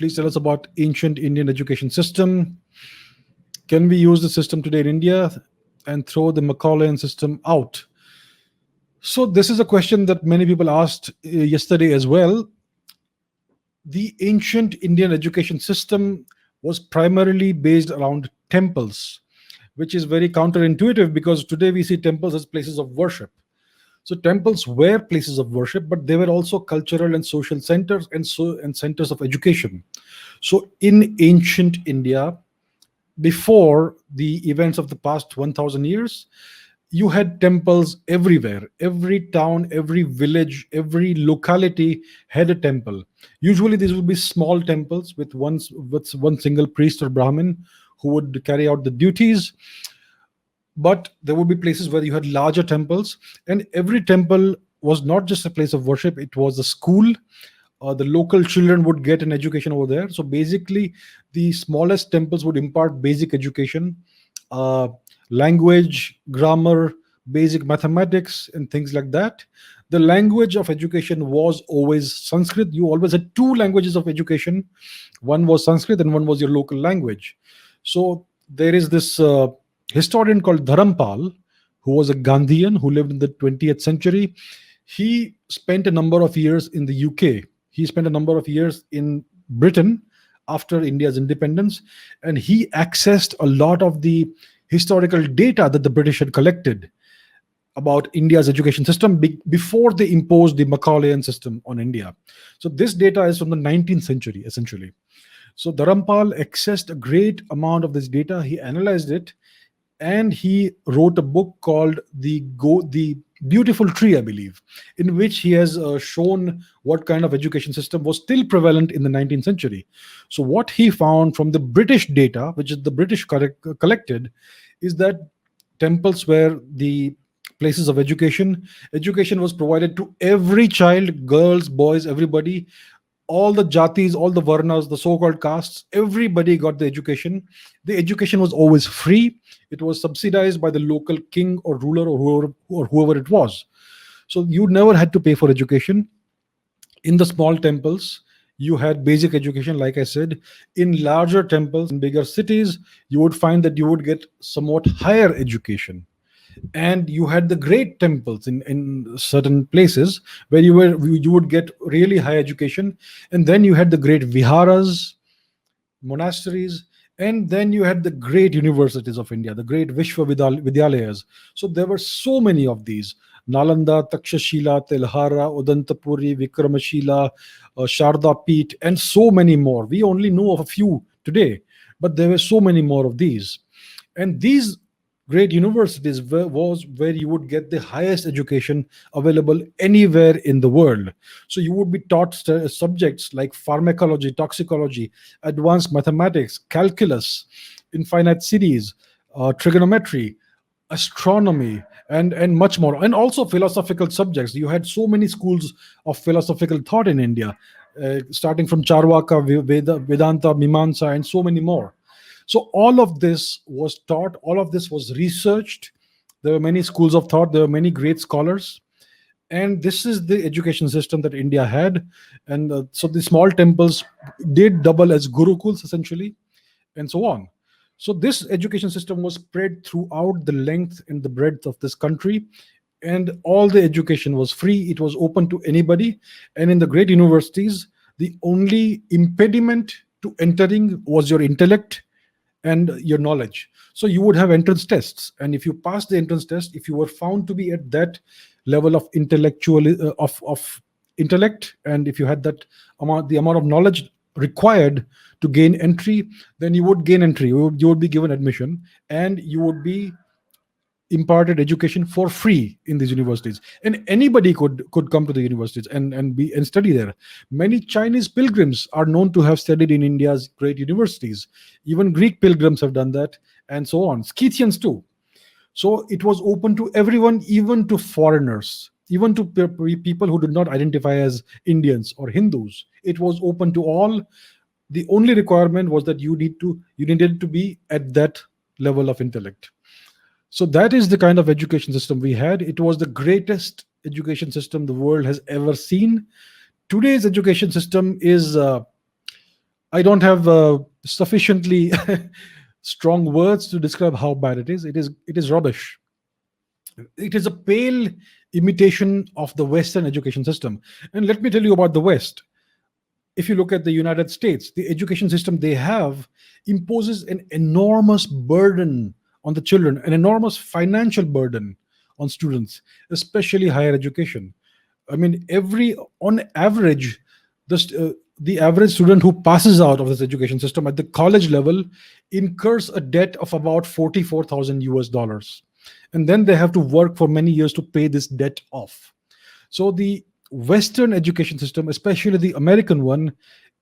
Please tell us about ancient Indian education system. Can we use the system today in India and throw the Macaulayan system out? So this is a question that many people asked yesterday as well. The ancient Indian education system was primarily based around temples, which is very counterintuitive because today we see temples as places of worship. So temples were places of worship, but they were also cultural and social centers and centers of education. So in ancient India, before the events of the past 1000 years, you had temples everywhere. Every town, every village, every locality had a temple. Usually these would be small temples with one single priest or brahmin who would carry out the duties. But there would be places where you had larger temples, and every temple was not just a place of worship, it was a school. The local children would get an education over there. So basically, the smallest temples would impart basic education, uh, language, grammar, basic mathematics, and things like that. The language of education was always Sanskrit. You always had two languages of education. One was Sanskrit and one was your local language. So there is this historian called Dharampal, who was a Gandhian who lived in the 20th century. He spent a number of years in the UK. He spent a number of years in Britain after India's independence, and he accessed a lot of the historical data that the British had collected about India's education system before they imposed the Macaulayan system on India. So this data is from the 19th century, essentially. So Dharampal accessed a great amount of this data. He analyzed it, and he wrote a book called the Beautiful Tree, I believe, in which he has shown what kind of education system was still prevalent in the 19th century. So what he found from the British data, which is the British collected, is that temples were the places of education. Education was provided to every child, girls, boys, everybody. All the jatis, all the varnas, the so-called castes, everybody got the education. The education was always free. It was subsidized by the local king or ruler or whoever it was. So you never had to pay for education. In the small temples, you had basic education, like I said. In larger temples, in bigger cities, you would find that you would get somewhat higher education. And you had the great temples in certain places where you would get really high education. And then you had the great viharas, monasteries, and then you had the great universities of India, the great Vishwavidyalayas. So there were so many of these: Nalanda, Takshashila, Telhara, Udantapuri, Vikramashila, Sharda Peeth, and so many more. We only know of a few today, but there were so many more of these. And these great universities was where you would get the highest education available anywhere in the world. So you would be taught subjects like pharmacology, toxicology, advanced mathematics, calculus, infinite series, trigonometry, astronomy, and much more, and also philosophical subjects. You had so many schools of philosophical thought in India, starting from Charvaka, Vedanta, Mimamsa, and so many more. So all of this was taught, all of this was researched. There were many schools of thought, there were many great scholars. And this is the education system that India had. And so the small temples did double as gurukuls, essentially, and so on. So this education system was spread throughout the length and the breadth of this country. And all the education was free, it was open to anybody. And in the great universities, the only impediment to entering was your intellect and your knowledge. So you would have entrance tests, and if you passed the entrance test, if you were found to be at that level of intellectual of intellect, and if you had the amount of knowledge required to gain entry, then you would gain entry. You would be given admission, and you would be imparted education for free in these universities, and anybody could come to the universities and study there. Many Chinese pilgrims are known to have studied in India's great universities. Even Greek pilgrims have done that, and so on. Scythians too. So it was open to everyone, even to foreigners, even to people who did not identify as Indians or Hindus. It was open to all. The only requirement was that you needed to be at that level of intellect. So that is the kind of education system we had. It was the greatest education system the world has ever seen. Today's education system is I don't have sufficiently strong words to describe how bad it is. It is rubbish. It is a pale imitation of the Western education system. And let me tell you about the West. If you look at the United States, the education system they have imposes an enormous burden on the children, an enormous financial burden on students, especially higher education. I mean, on average, the average student who passes out of this education system at the college level incurs a debt of about 44,000 US dollars. And then they have to work for many years to pay this debt off. So the Western education system, especially the American one,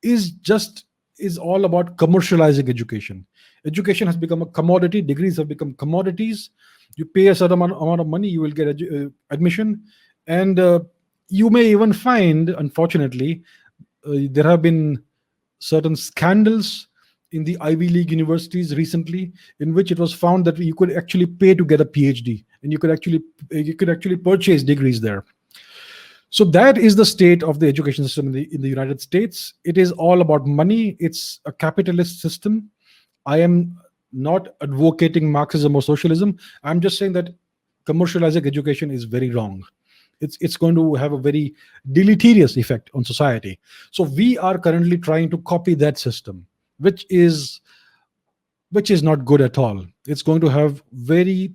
is just is all about commercializing education. Education has become a commodity. Degrees have become commodities. You pay a certain amount of money, you will get admission, and you may even find, unfortunately, there have been certain scandals in the Ivy League universities recently, in which it was found that you could actually pay to get a PhD, and you could actually purchase degrees there. So that is the state of the education system in the United States. It is all about money. It's a capitalist system. I am not advocating Marxism or socialism. I'm just saying that commercializing education is very wrong. It's going to have a very deleterious effect on society. So we are currently trying to copy that system, which is not good at all. It's going to have very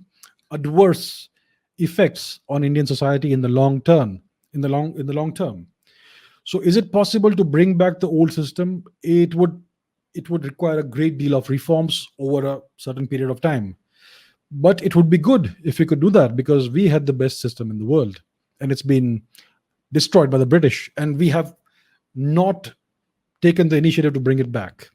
adverse effects on Indian society in the long term. In the long term. So is it possible to bring back the old system? It would require a great deal of reforms over a certain period of time. But it would be good if we could do that, because we had the best system in the world, and it's been destroyed by the British, and we have not taken the initiative to bring it back.